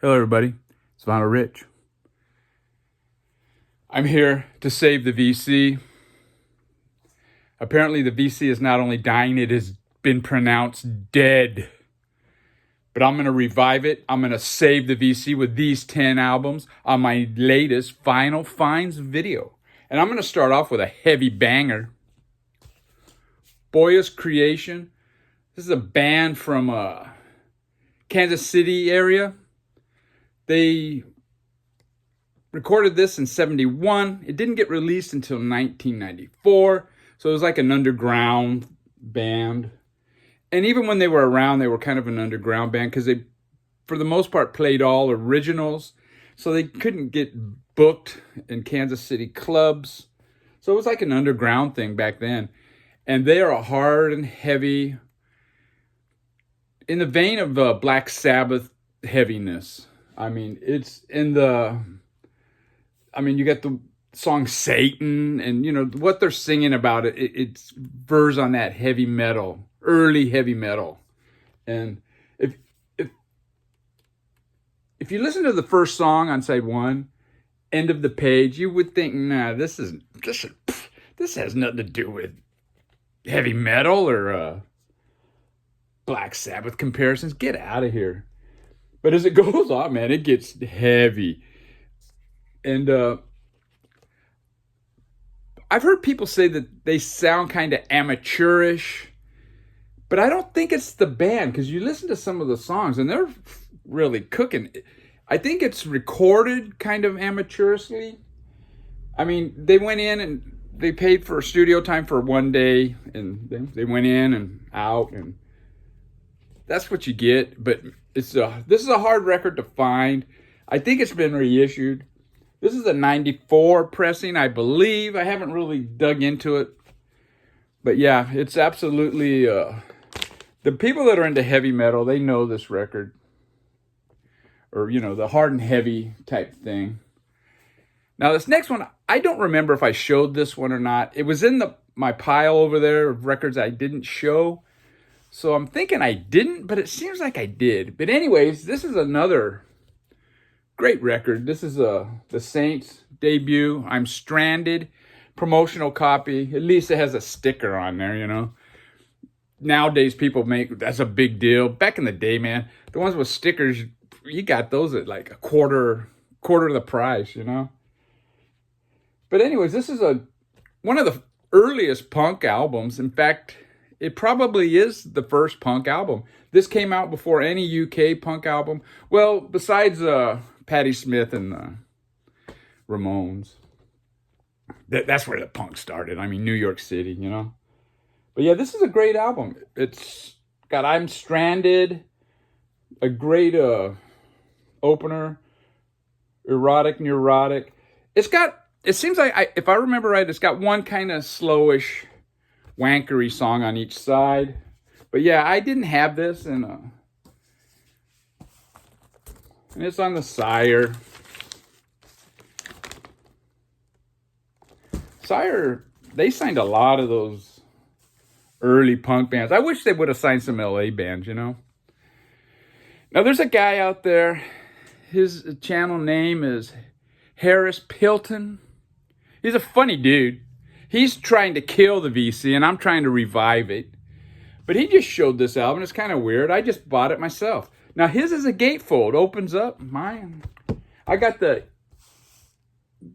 Hello everybody, it's Vinyl Rich. I'm here to save the VC. Apparently the VC is not only dying, it has been pronounced dead. But I'm going to revive it. I'm going to save the VC with these 10 albums on my latest Vinyl Finds video. And I'm going to start off with a heavy banger. Boya's Creation. This is a band from Kansas City area. They recorded this in 71. It didn't get released until 1994. So it was like an underground band. And even when they were around, they were kind of an underground band because they, for the most part, played all originals. So they couldn't get booked in Kansas City clubs. So it was like an underground thing back then. And they are a hard and heavy, in the vein of Black Sabbath heaviness. I mean, it's in the, you got the song Satan, and you know what they're singing about. It's verse on that heavy metal, early heavy metal. And if you listen to the first song on side one, End of the Page, you would think, nah, this has nothing to do with heavy metal or Black Sabbath comparisons. Get out of here. But as it goes on, man, it gets heavy. And I've heard people say that they sound kind of amateurish, but I don't think it's the band, because you listen to some of the songs and they're really cooking. I think it's recorded kind of amateurishly. I mean, they went in and they paid for studio time for one day, and they went in and out, and that's what you get. But this is a hard record to find. I think it's been reissued. This is a 94 pressing, I believe. I haven't really dug into it. But yeah, it's absolutely, the people that are into heavy metal, they know this record. Or, you know, the hard and heavy type thing. Now this next one, I don't remember if I showed this one or not. It was in my pile over there of records I didn't show. So I'm thinking I didn't, but it seems like I did. But anyways, this is another great record. This is the Saints debut, I'm Stranded, promotional copy. At least it has a sticker on there, you know. Nowadays people that's a big deal. Back in the day, man, the ones with stickers, you got those at like a quarter of the price, you know. But anyways, this is one of the earliest punk albums. In fact, it probably is the first punk album. This came out before any UK punk album. Well, besides Patti Smith and the Ramones. That's where the punk started. I mean, New York City, you know. But yeah, this is a great album. It's got I'm Stranded, a great opener, Erotic Neurotic. It seems like, if I remember right, it's got one kind of slowish, wankery song on each side. But yeah, I didn't have this, and it's on the Sire. Sire, they signed a lot of those early punk bands. I wish they would have signed some LA bands, you know. Now there's a guy out there, his channel name is Harris Pilton. He's a funny dude. He's trying to kill the VC, and I'm trying to revive it. But he just showed this album. It's kind of weird. I just bought it myself. Now, his is a gatefold. Opens up. Mine. I got the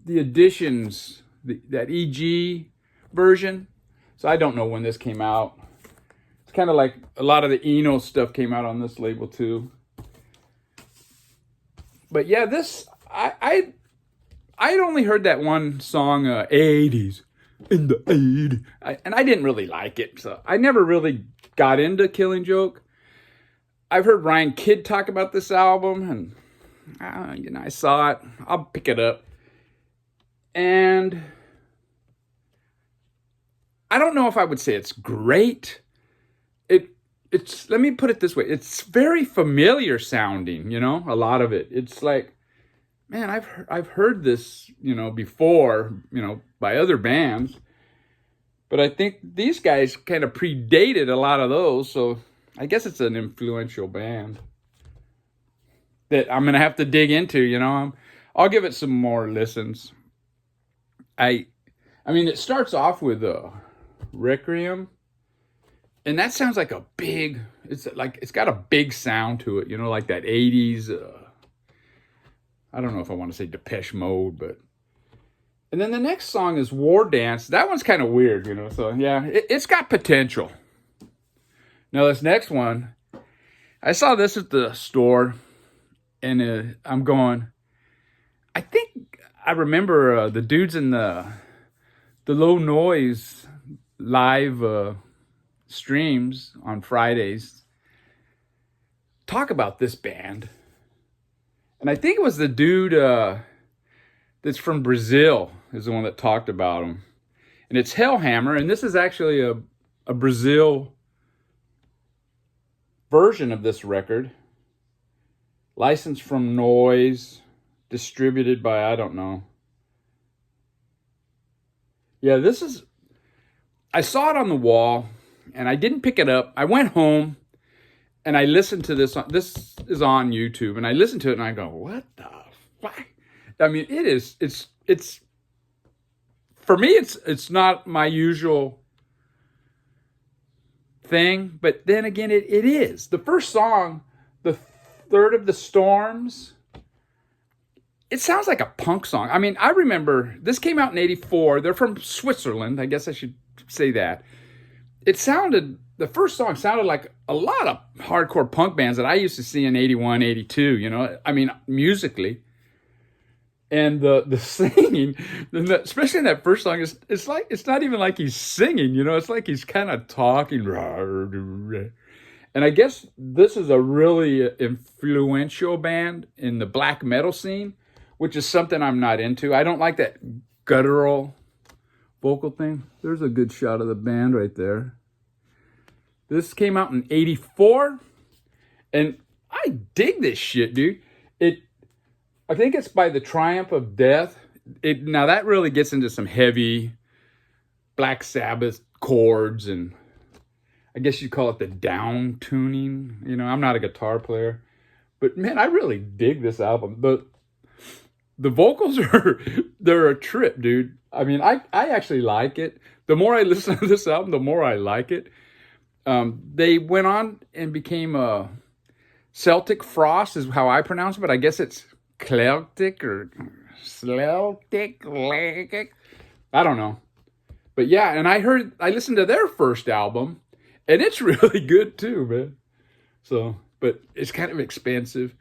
editions, that EG version. So I don't know when this came out. It's kind of like a lot of the Eno stuff came out on this label too. But yeah, this, I'd only heard that one song, 80s. In the 80s. And I didn't really like it. So I never really got into Killing Joke. I've heard Ryan Kidd talk about this album, and I saw it. I'll pick it up. And I don't know if I would say it's great. It's let me put it this way. It's very familiar sounding, you know, a lot of it. It's like, man, I've heard this, you know, before, you know, by other bands. But I think these guys kind of predated a lot of those, so I guess it's an influential band. that I'm gonna have to dig into. I'll give it some more listens. I mean, it starts off with Requiem, and that sounds like a big. It's got a big sound to it, like that '80s. I don't know if I want to say Depeche Mode, but. And then the next song is War Dance. That one's kind of weird, So yeah, it's got potential. Now this next one, I saw this at the store, and I'm going. I think I remember the dudes in the Low Noise live streams on Fridays talk about this band, and I think it was the dude that's from Brazil is the one that talked about them, and it's Hellhammer, and this is actually a Brazil version of this record, licensed from Noise, distributed by I don't know. Yeah, I saw it on the wall, and I didn't pick it up. I went home, and I listened to this. This is on YouTube, and I listened to it, and I go, what the fuck? I mean, it's for me, it's not my usual thing, but then again, it is. The first song, The Third of the Storms, it sounds like a punk song. I mean, I remember this came out in '84. They're from Switzerland. I guess I should say that. The first song sounded like a lot of hardcore punk bands that I used to see in '81, '82, I mean, musically. And the singing, especially in that first song, it's not even like he's singing, it's like he's kind of talking. And I guess this is a really influential band in the black metal scene, which is something I'm not into. I don't like that guttural vocal thing. There's a good shot of the band right there. This came out in '84, and I dig this shit, dude. I think it's by The Triumph of Death. Now that really gets into some heavy Black Sabbath chords, and I guess you'd call it the down tuning. I'm not a guitar player, but man, I really dig this album. The vocals they're a trip, dude. I mean, I actually like it. The more I listen to this album, the more I like it. They went on and became a Celtic Frost is how I pronounce it, but I guess it's Celtic or Celtic. I don't know. But yeah, and I listened to their first album, and it's really good too, man. So, but it's kind of expensive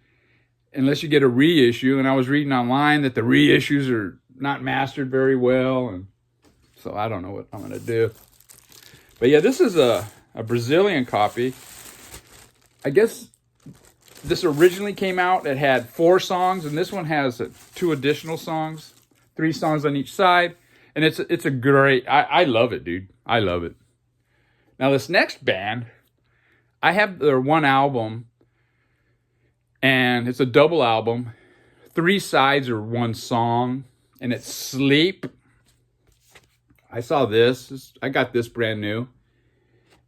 unless you get a reissue. And I was reading online that the reissues are not mastered very well, and so I don't know what I'm gonna do. But yeah, this is a Brazilian copy. I guess this originally came out. It had 4 songs, and this one has 2 additional songs, 3 songs on each side, and it's a great. I love it, dude. I love it. Now this next band, I have their one album, and it's a double album. 3 sides are 1 song, and it's Sleep. I saw this. I got this brand new.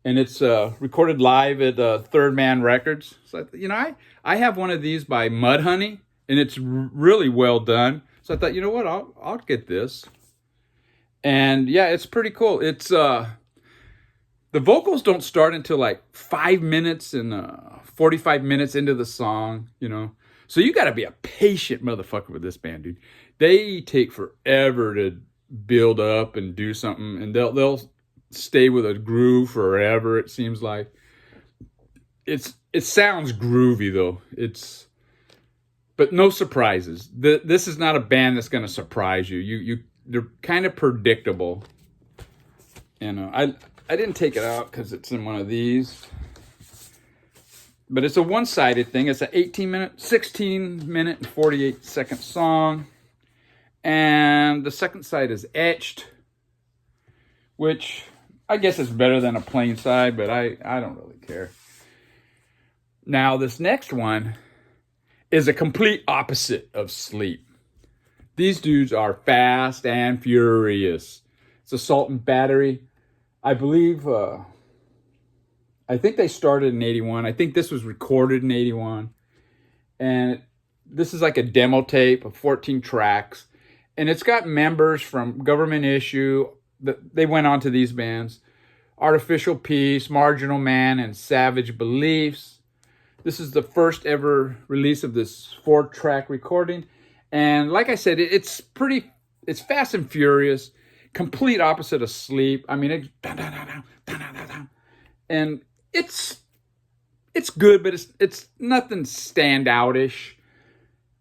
And it's recorded live at Third Man Records. So, I have one of these by Mudhoney, and it's really well done. So I thought, you know what, I'll get this. And yeah, it's pretty cool. It's the vocals don't start until like 5 minutes and 45 minutes into the song, So you got to be a patient motherfucker with this band, dude. They take forever to build up and do something, and they'll stay with a groove forever. It seems like it sounds groovy though. But no surprises. This is not a band that's going to surprise you. They're kind of predictable. I didn't take it out because it's in one of these, but it's a one-sided thing. It's an 16 minute and 48 second song, and the second side is etched, which I guess it's better than a plain side, but I don't really care. Now, this next one is a complete opposite of Sleep. These dudes are fast and furious. It's Assault and Battery. I believe, I think they started in '81. I think this was recorded in '81. And this is like a demo tape of 14 tracks, and it's got members from Government Issue. They went on to these bands: Artificial Peace, Marginal Man, and Savage Beliefs. This is the first ever release of this 4-track recording. And like I said, it's fast and furious, complete opposite of Sleep. I mean, and it's good, but it's nothing standoutish.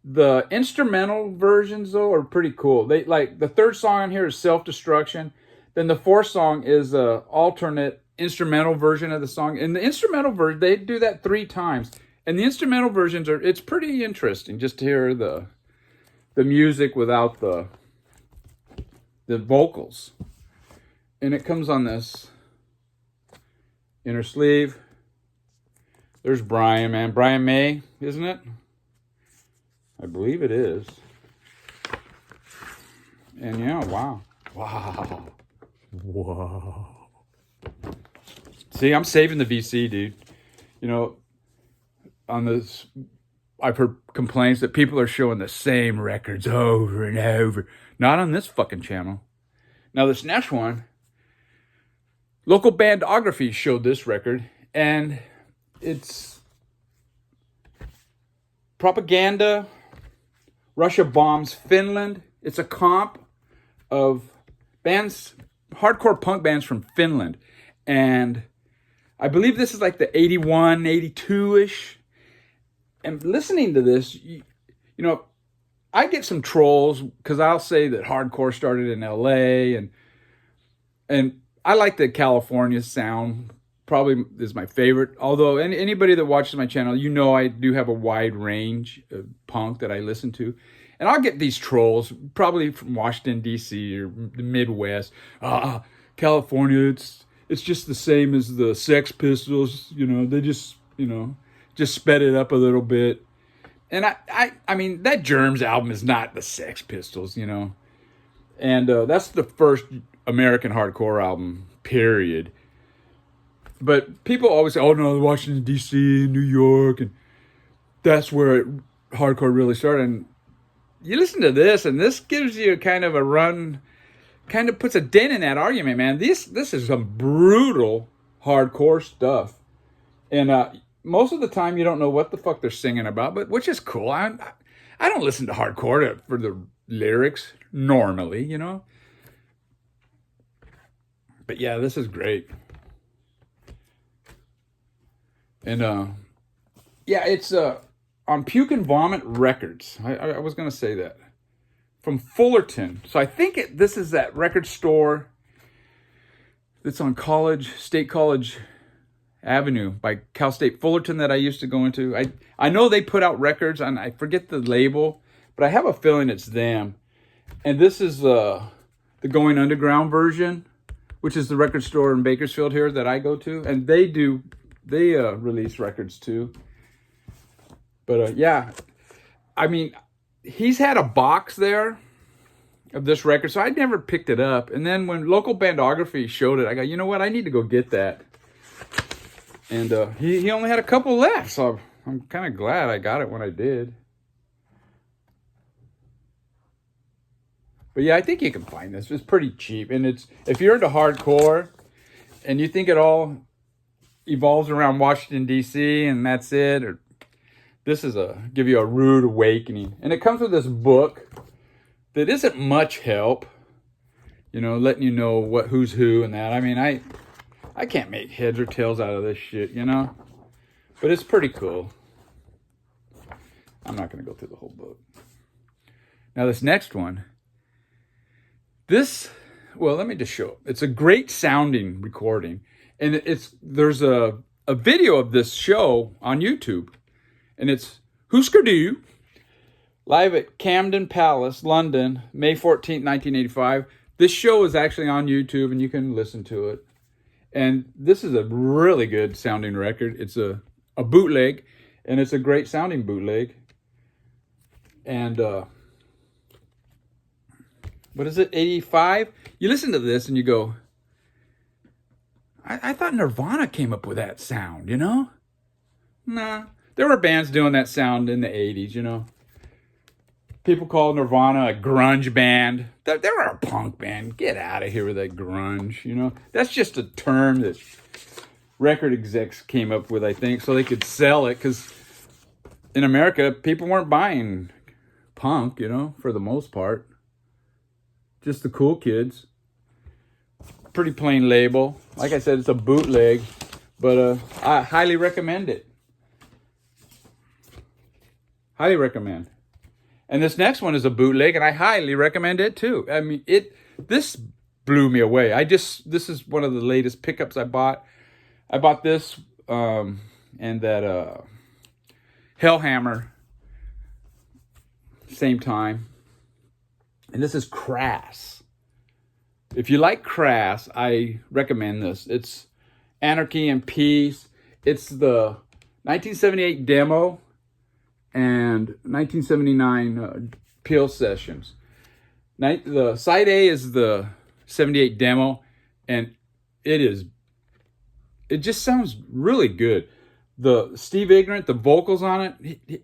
The instrumental versions, though, are pretty cool. They like the third song on here is Self-Destruction. Then the fourth song is a alternate instrumental version of the song. And the instrumental version, they do that 3 times. And the instrumental versions it's pretty interesting just to hear the music without the vocals. And it comes on this inner sleeve. There's Brian, man. Brian May, isn't it? I believe it is. And yeah, wow. See, I'm saving the VC, dude. You know, on this, I've heard complaints that people are showing the same records over and over. Not on this fucking channel. Now, this next one, Localbandography showed this record, and it's Propaganda, Russia Bombs Finland. It's a comp of bands, hardcore punk bands from Finland. And I believe this is like the 81, 82-ish. And listening to this, you know, I get some trolls because I'll say that hardcore started in LA, and I like the California sound. Probably is my favorite. Although anybody that watches my channel, you know I do have a wide range of punk that I listen to. And I'll get these trolls, probably from Washington, D.C. or the Midwest. California, it's just the same as the Sex Pistols. You know, they just sped it up a little bit. And I mean, that Germs album is not the Sex Pistols, you know. And that's the first American hardcore album, period. But people always say, oh no, Washington, D.C., New York, and that's where hardcore really started. And you listen to this, and this gives you kind of a run, kind of puts a dent in that argument, man. This is some brutal hardcore stuff. And most of the time, you don't know what the fuck they're singing about, but which is cool. I don't listen to hardcore for the lyrics normally, you know. But yeah, this is great. And yeah, it's on Puke and Vomit Records. I was gonna say that, from Fullerton. So I think this is that record store that's on State College Avenue by Cal State Fullerton that I used to go into. I know they put out records, and I forget the label, but I have a feeling it's them. And this is the Going Underground version, which is the record store in Bakersfield here that I go to, and they release records too. But yeah, I mean, he's had a box there of this record, so I never picked it up. And then when Localbandography showed it, I go, you know what? I need to go get that. And he only had a couple left, so I'm kind of glad I got it when I did. But yeah, I think you can find this. It's pretty cheap, and if you're into hardcore and you think it all evolves around Washington, D.C., and that's it, or this is give you a rude awakening. And it comes with this book that isn't much help, you know, letting you know who's who and that. I mean, I can't make heads or tails out of this shit, you know, but it's pretty cool. I'm not going to go through the whole book. Now this next one, well, let me just show it. It's a great sounding recording. And there's a video of this show on YouTube. And it's Husker Du, live at Camden Palace, London, May 14th, 1985. This show is actually on YouTube, and you can listen to it. And this is a really good sounding record. It's a bootleg, and it's a great sounding bootleg. And what is it, 85? You listen to this and you go, I thought Nirvana came up with that sound, you know? Nah. There were bands doing that sound in the 80s, you know? People call Nirvana a grunge band. They were a punk band. Get out of here with that grunge, you know? That's just a term that record execs came up with, I think, so they could sell it, because in America, people weren't buying punk, you know, for the most part. Just the cool kids. Pretty plain label. Like I said, it's a bootleg, but I highly recommend it. Highly recommend. And this next one is a bootleg, and I highly recommend it too. I mean, this blew me away. This is one of the latest pickups I bought. I bought this and that Hellhammer same time. And this is Crass. If you like Crass, I recommend this. It's Anarchy and Peace. It's the 1978 demo and 1979 Peel Sessions. The side A is the 78 demo, and it just sounds really good. The Steve Ignorant, the vocals on it.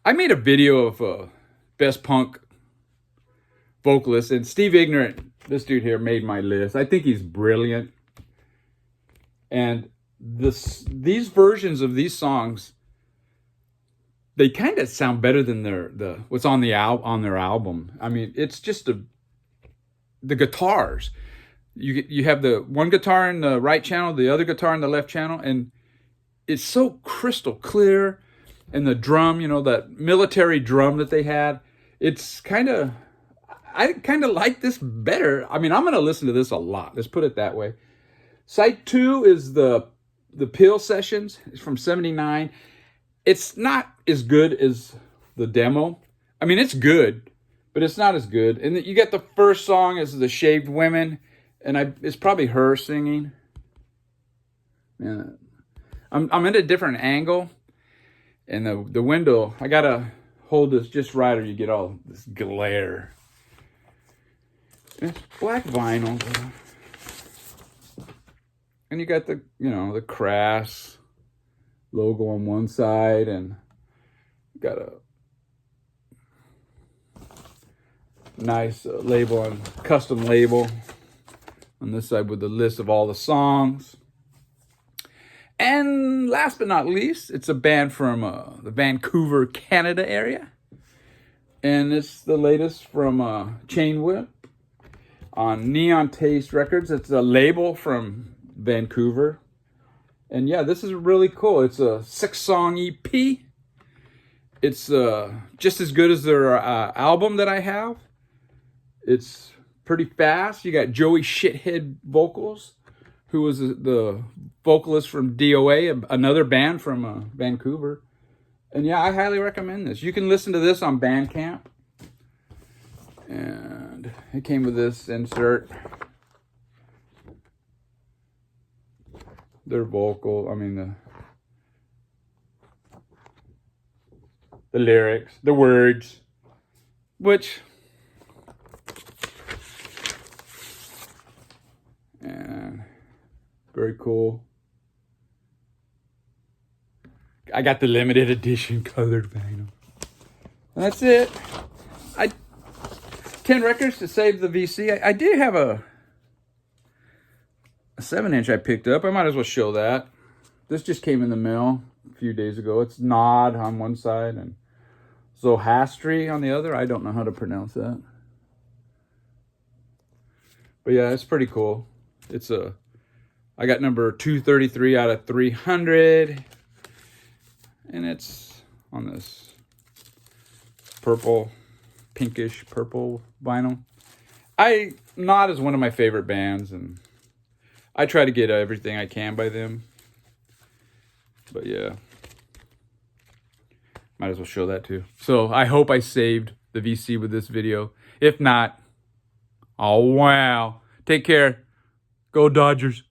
I made a video of best punk vocalist, and Steve Ignorant, this dude here, made my list. I think he's brilliant. And these versions of these songs, they kind of sound better than what's on their album. I mean, it's just the guitars. You have the one guitar in the right channel, the other guitar in the left channel, and it's so crystal clear. And the drum, you know, that military drum that they had, I kind of like this better. I mean, I'm going to listen to this a lot. Let's put it that way. Side 2 is the Peel Sessions. It's from 79. It's not as good as the demo. I mean, it's good, but it's not as good. And you get the first song is the Shaved Women, and it's probably her singing. Yeah. I'm at a different angle, and the window, I got to hold this just right or you get all this glare. It's black vinyl. And you got the Crass logo on one side, and got a nice custom label on this side with the list of all the songs. And last but not least, it's a band from the Vancouver, Canada area. And it's the latest from Chain Whip on Neon Taste Records. It's a label from Vancouver. And yeah, this is really cool. It's a 6-song EP. It's just as good as their album that I have. It's pretty fast. You got Joey Shithead vocals, who was the vocalist from DOA, another band from Vancouver. And yeah, I highly recommend this. You can listen to this on Bandcamp. And it came with this insert. Their vocal, the lyrics, the words, which, and very cool. I got the limited edition colored vinyl. And that's it. 10 records to save the VC. I did have a 7-inch I picked up. I might as well show that. This just came in the mail a few days ago. It's Nod on one side and Zohastri on the other. I don't know how to pronounce that. But yeah, it's pretty cool. I got number 233 out of 300. And it's on this pinkish purple vinyl. Nod is one of my favorite bands, and I try to get everything I can by them. But yeah, might as well show that too. So I hope I saved the VC with this video. If not, oh wow. Take care. Go Dodgers.